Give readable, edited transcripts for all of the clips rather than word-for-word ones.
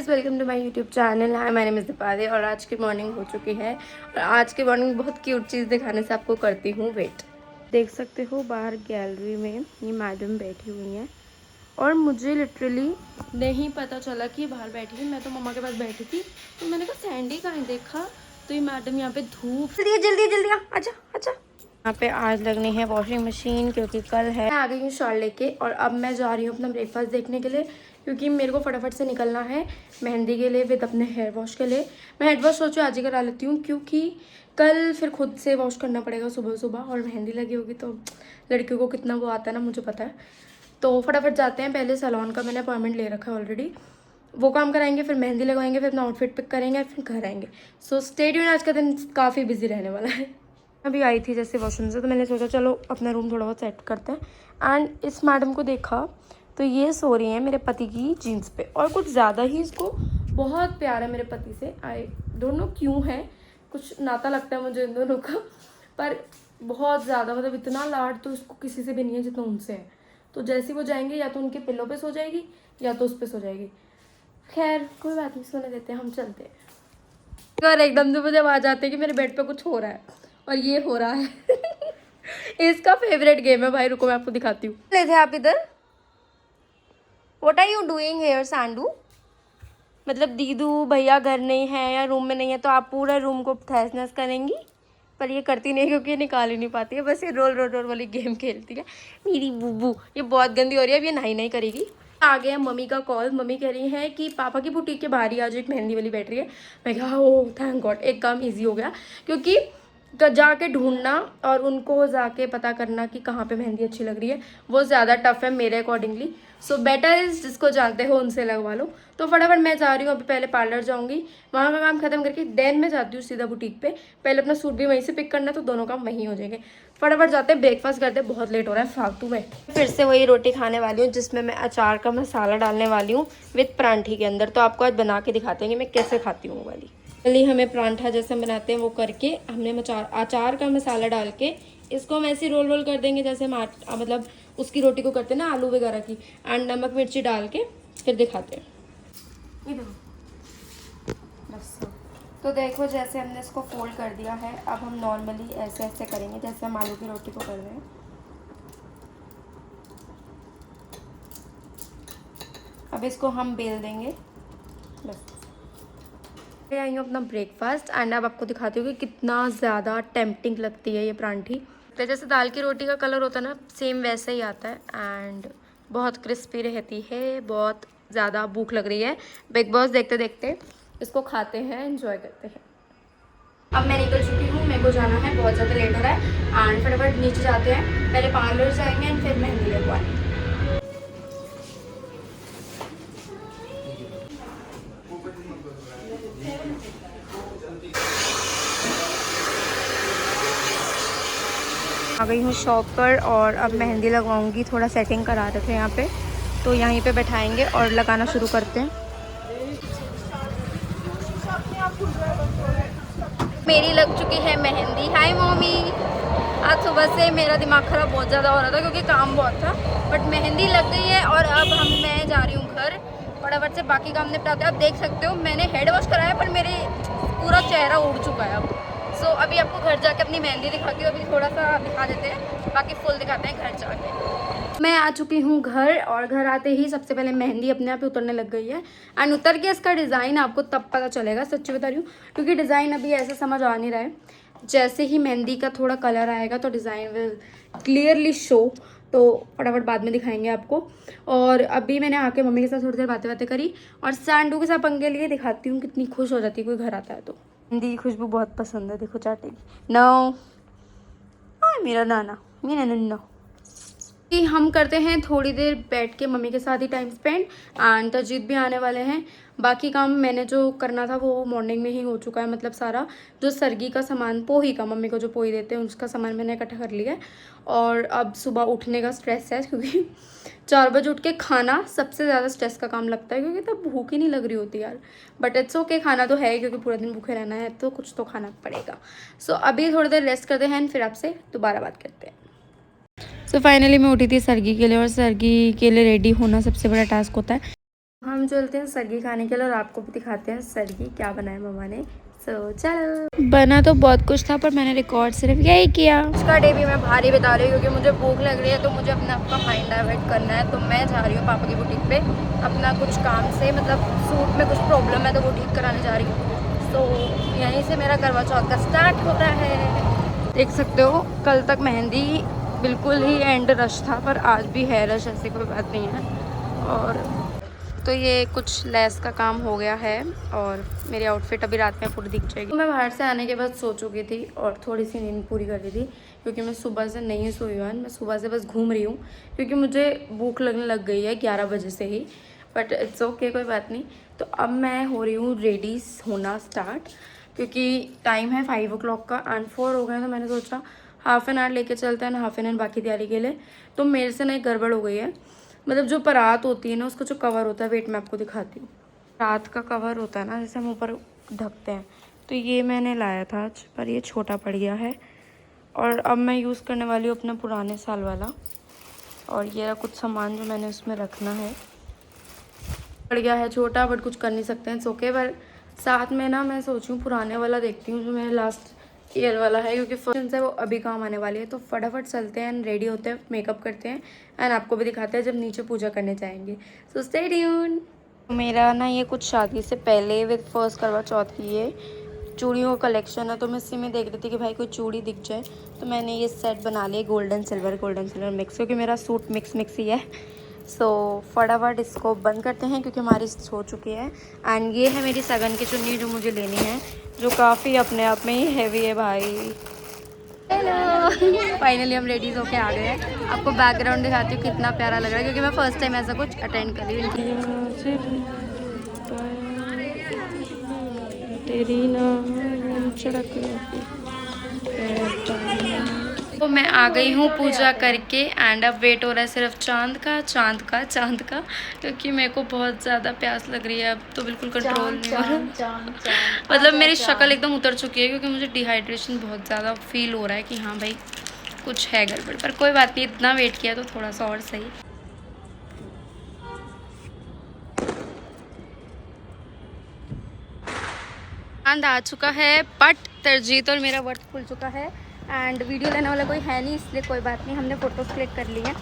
Guys, welcome to my YouTube channel. Hi, my name is Deepali और आज की morning हो चुकी है और आज की मॉर्निंग बहुत क्यूट चीज़ दिखाने से आपको करती हूँ वेट। देख सकते हो बाहर गैलरी में ये मैडम बैठी हुई हैं और मुझे लिटरली नहीं पता चला कि बाहर बैठी है। मैं तो मम्मा के पास बैठी थी तो मैंने कहा सैंडी कहीं देखा तो ये मैडम यहाँ पे धूप जल्दी जल्दी जल्दी आजा आजा। यहाँ पे आज लगनी है वॉशिंग मशीन क्योंकि कल है। मैं आ गई हूँ शॉल लेके और अब मैं जा रही हूँ अपना ब्रेकफास्ट देखने के लिए क्योंकि मेरे को फटाफट से निकलना है मेहंदी के लिए विद अपने हेयर वॉश के लिए। मैं हेड वॉश सोचो आज ही करा लेती हूँ क्योंकि कल फिर खुद से वॉश करना पड़ेगा सुबह सुबह और मेहंदी लगी होगी तो लड़कियों को कितना वो आता है ना, मुझे पता है। तो फटाफट जाते हैं, पहले सैलून का मैंने अपॉइंटमेंट ले रखा है ऑलरेडी, वो काम कराएंगे, फिर मेहंदी लगवाएंगे, फिर अपना आउटफिट पिक करेंगे, फिर घर आएंगे। सो स्टे ट्यून्ड, आज का दिन काफ़ी बिजी रहने वाला है। अभी आई थी जैसे वॉशरूम से तो मैंने सोचा चलो अपना रूम थोड़ा बहुत सेट करते हैं। एंड इस मैडम को देखा तो ये सो रही है मेरे पति की जीन्स पे और कुछ ज़्यादा ही इसको बहुत प्यार है मेरे पति से। आई डोंट नो क्यों है, कुछ नाता लगता है मुझे इन दोनों का, पर बहुत ज़्यादा मतलब इतना लाड तो इसको किसी से भी नहीं है जितना उनसे है। तो जैसे वो जाएंगे या तो उनके पिल्लों पे सो जाएगी या तो उस पर सो जाएगी। खैर कोई बात नहीं, सोने देते हैं, हम चलते हैं। और एकदम से मुझे आवाज़ आती है कि मेरे बेड पे कुछ हो रहा है और ये हो रहा है इसका फेवरेट गेम है भाई। रुको मैं आपको दिखाती हूँ। ले थे आप इधर, what are you doing here सांडू? मतलब दीदू भैया घर नहीं है या रूम में नहीं है तो आप पूरा रूम को तहस नहस करेंगी, पर ये करती नहीं क्योंकि ये निकाल ही नहीं पाती है, बस ये रोल रोल रोल वाली गेम खेलती है मेरी बूबू। ये बहुत गंदी हो रही है, अब ये नहीं नहीं करेगी। आ गया मम्मी का कॉल, मम्मी कह रही है कि पापा की बुटीक के बाहर ही आज एक मेहंदी वाली बैठ रही है। मैं कहा ओ थैंक गॉड, एक काम ईजी हो गया क्योंकि जाके ढूंढना और उनको जाके पता करना कि कहाँ पे मेहंदी अच्छी लग रही है वो ज़्यादा टफ है मेरे अकॉर्डिंगली। सो बेटर इज जिसको जानते हो उनसे लगवा लो। तो फटाफट मैं जा रही हूँ, अभी पहले पार्लर जाऊँगी, वहाँ का काम खत्म करके देन मैं जाती हूँ सीधा बुटीक पे। पहले अपना सूट भी वहीं से पिक करना तो दोनों काम वहीं हो जाएंगे। फटाफट जाते हैं, ब्रेकफास्ट करते हैं, बहुत लेट हो रहा है फालतू में। फिर से वही रोटी खाने वाली हूँ जिसमें मैं अचार का मसाला डालने वाली हूँ विथ परांठी के अंदर। तो आपको आज बना के दिखाते हैं कि मैं कैसे खाती हूँ वो वाली। पहले हमें परांठा जैसे बनाते हैं वो करके हमने अचार का मसाला डाल के इसको हम ऐसे रोल रोल कर देंगे जैसे हम मतलब उसकी रोटी को करते हैं ना आलू वगैरह की। एंड नमक मिर्ची डाल के फिर दिखाते हैं। ये देखो बस। तो देखो जैसे हमने इसको फोल्ड कर दिया है, अब हम नॉर्मली ऐसे ऐसे करेंगे जैसे हम आलू की रोटी को कर रहे हैं। अब इसको हम बेल देंगे बस। आई हूँ अपना ब्रेकफास्ट एंड अब आपको दिखाती हूँ कि कितना ज़्यादा टेम्पटिंग लगती है ये परांठी। तो जैसे दाल की रोटी का कलर होता है ना, सेम वैसा ही आता है एंड बहुत क्रिस्पी रहती है। बहुत ज़्यादा भूख लग रही है, बिग बॉस देखते देखते इसको खाते हैं, एंजॉय करते हैं। अब मैं निकल चुकी हूँ, मेरे को जाना है, बहुत ज़्यादा लेट हो रहा है एंड फटाफट नीचे जाते हैं, पहले पार्लर जाएंगे एंड फिर मेहंदी लगवाएंगे। आ गई हूँ शॉप पर और अब मेहंदी लगवाऊंगी। थोड़ा सेटिंग करा रहे थे यहाँ पे तो यहीं पे बैठाएंगे और लगाना शुरू करते हैं। मेरी लग चुकी है मेहंदी। हाय मम्मी, आज सुबह से मेरा दिमाग खराब बहुत ज़्यादा हो रहा था क्योंकि काम बहुत था, बट मेहंदी लग गई है और अब मैं जा रही हूँ घर, फटाफट से बाकी काम निपटाते हैं। आप देख सकते हो मैंने हेड वॉश कराया पर मेरे पूरा चेहरा उड़ चुका है अब। सो अभी आपको घर जाके अपनी मेहंदी दिखाती हूँ, अभी थोड़ा सा दिखा देते हैं, बाकी फुल दिखाते हैं घर जाके। मैं आ चुकी हूँ घर और घर आते ही सबसे पहले मेहंदी अपने आप ही उतरने लग गई है एंड उतर के इसका डिज़ाइन आपको तब पता चलेगा, सच्ची बता रही हूँ, क्योंकि डिज़ाइन अभी ऐसा समझ आ नहीं रहा है। जैसे ही मेहंदी का थोड़ा कलर आएगा तो डिज़ाइन विल क्लियरली शो, तो फटाफट बाद में दिखाएंगे आपको। और अभी मैंने आके मम्मी के साथ थोड़ी देर बातें बातें करी और सैंडू के साथ पंगे लिए, दिखाती हूँ कितनी खुश हो जाती है कोई घर आता है तो। मेहंदी की खुशबू बहुत पसंद है, देखो चाटेगी नो मेरा नाना, मेरा नन्ना। हम करते हैं थोड़ी देर बैठ के मम्मी के साथ ही टाइम स्पेंड एंड तजीद भी आने वाले हैं। बाकी काम मैंने जो करना था वो मॉर्निंग में ही हो चुका है, मतलब सारा जो सरगी का सामान, पोही का, मम्मी को जो पोही देते हैं उसका सामान मैंने इकट्ठा कर लिया है। और अब सुबह उठने का स्ट्रेस है क्योंकि 4 बजे उठ के खाना सबसे ज़्यादा स्ट्रेस का काम लगता है क्योंकि तब भूख ही नहीं लग रही होती यार, बट इट्स ओके, खाना तो है क्योंकि पूरा दिन भूखे रहना है तो कुछ तो खाना पड़ेगा। सो अभी थोड़ी देर रेस्ट करते हैं फिर आपसे दोबारा बात करते हैं। सो फाइनली मैं उठी थी सरगी के लिए और सरगी के लिए रेडी होना सबसे बड़ा टास्क होता है। हम चलते हैं सरगी खाने के लिए और आपको भी दिखाते हैं सरगी क्या बनाया मम्मा ने। चलो, बना तो बहुत कुछ था पर मैंने रिकॉर्ड सिर्फ यही किया। उसका डे भी मैं भारी बता रही हूँ क्योंकि मुझे भूख लग रही है, तो मुझे अपना आपका माइंड डाइवर्ट करना है। तो मैं जा रही हूँ पापा की बुटीक पे अपना कुछ काम से, मतलब सूट में कुछ प्रॉब्लम है तो वो ठीक कराने जा रही हूँ। तो यहीं से मेरा करवा चौथ का स्टार्ट होता है। देख सकते हो कल तक मेहंदी बिल्कुल ही एंड रश था, पर आज भी है रश, ऐसी कोई बात नहीं है। और तो ये कुछ लेस का काम हो गया है और मेरी आउटफिट अभी रात में पूरी दिख जाएगी। मैं बाहर से आने के बाद सो चुकी थी और थोड़ी सी नींद पूरी कर ली थी क्योंकि मैं सुबह से नहीं सोई हूँ। मैं सुबह से बस घूम रही हूँ क्योंकि मुझे भूख लगने लग गई है 11 बजे से ही, बट इट्स ओके, कोई बात नहीं। तो अब मैं हो रही हूँ रेडी होना स्टार्ट क्योंकि टाइम है 5 o'clock का एंड 4 हो गए। तो मैंने सोचा हाफ एन आवर लेके चलते हैं ना, हाफ एन आवर बाकी तैयारी के लिए। तो मेरे से ना एक गड़बड़ हो गई है, मतलब जो परात होती है ना उसका जो कवर होता है, वेट मैं आपको दिखाती हूँ। रात का कवर होता है ना जैसे हम ऊपर ढकते हैं, तो ये मैंने लाया था आज पर ये छोटा पड़ गया है और अब मैं यूज़ करने वाली हूँ अपना पुराने साल वाला। और ये रहा कुछ सामान जो मैंने उसमें रखना है, पड़ गया है छोटा, बट कुछ कर नहीं सकते हैं, ओके। पर साथ में ना मैं सोच रही हूँ पुराने वाला देखती हूँ जो मेरे लास्ट ईयर वाला है क्योंकि फंक्शन है वो अभी काम आने वाली है। तो फटाफट चलते हैं एंड रेडी होते हैं, मेकअप करते हैं एंड आपको भी दिखाते हैं जब नीचे पूजा करने जाएंगे। So stay tune. मेरा ना ये कुछ शादी से पहले विद फर्स्ट करवा चौथ की ये चूड़ियों का कलेक्शन है, तो मैं इसी में देख रही थी कि भाई कोई चूड़ी दिख जाए, तो मैंने ये सेट बना लिया गोल्डन सिल्वर मिक्स, क्योंकि मेरा सूट मिक्स ही है। सो फटाफट इसको बंद करते हैं क्योंकि हमारी हो चुकी है। एंड ये है मेरी सगन की चुन्नी जो मुझे लेनी है, जो काफ़ी अपने आप में ही हैवी है भाई। हेलो, फाइनली हम रेडीज होके आ गए हैं। आपको बैकग्राउंड दिखाती हूँ कितना प्यारा लग रहा है क्योंकि मैं फर्स्ट टाइम ऐसा कुछ अटेंड कर रही हूँ। तो मैं आ गई हूँ पूजा करके एंड अब वेट हो रहा है सिर्फ चांद का क्योंकि मेरे को बहुत ज़्यादा प्यास लग रही है। अब तो बिल्कुल कंट्रोल नहीं हो रहा, मतलब मेरी शक्ल एकदम उतर चुकी है क्योंकि मुझे डिहाइड्रेशन बहुत ज़्यादा फील हो रहा है कि हाँ भाई कुछ है गड़बड़, पर कोई बात नहीं, इतना वेट किया तो थोड़ा सा और सही। चांद आ चुका है बट तरजीत और मेरा वर्त खुल चुका है एंड वीडियो लेने वाला कोई है नहीं, इसलिए कोई बात नहीं, हमने फ़ोटोज़ क्लिक कर लिए हैं,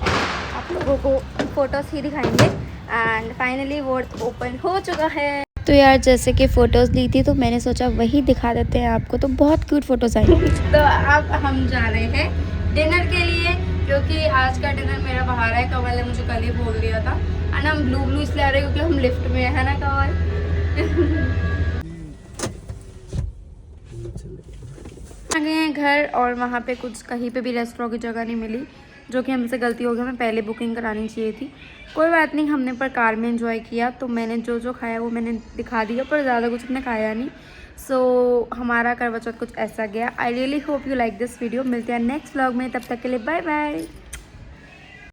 आप लोगों को फ़ोटोज़ ही दिखाएंगे। एंड फाइनली वर्त ओपन हो चुका है। तो यार जैसे कि फ़ोटोज़ ली थी तो मैंने सोचा वही दिखा देते हैं आपको, तो बहुत क्यूट फ़ोटोज़ आई। तो अब हम जा रहे हैं डिनर के लिए क्योंकि आज का डिनर मेरा बाहर है, कमल ने मुझे कल ही बोल दिया था। एंड हम ब्लू इसलिए आ रहे हैं क्योंकि हम लिफ्ट में है ना कमल। आ गए हैं घर और वहाँ पे कुछ कहीं पे भी रेस्टोरेंट की जगह नहीं मिली, जो कि हमसे गलती हो गई, हमें पहले बुकिंग करानी चाहिए थी। कोई बात नहीं, हमने पर कार में एंजॉय किया, तो मैंने जो खाया वो मैंने दिखा दिया, पर ज़्यादा कुछ हमने खाया नहीं। सो हमारा करवा चौथ कुछ ऐसा गया। I really hope you like this video. मिलते हैं नेक्स्ट व्लॉग में, तब तक के लिए बाय बाय।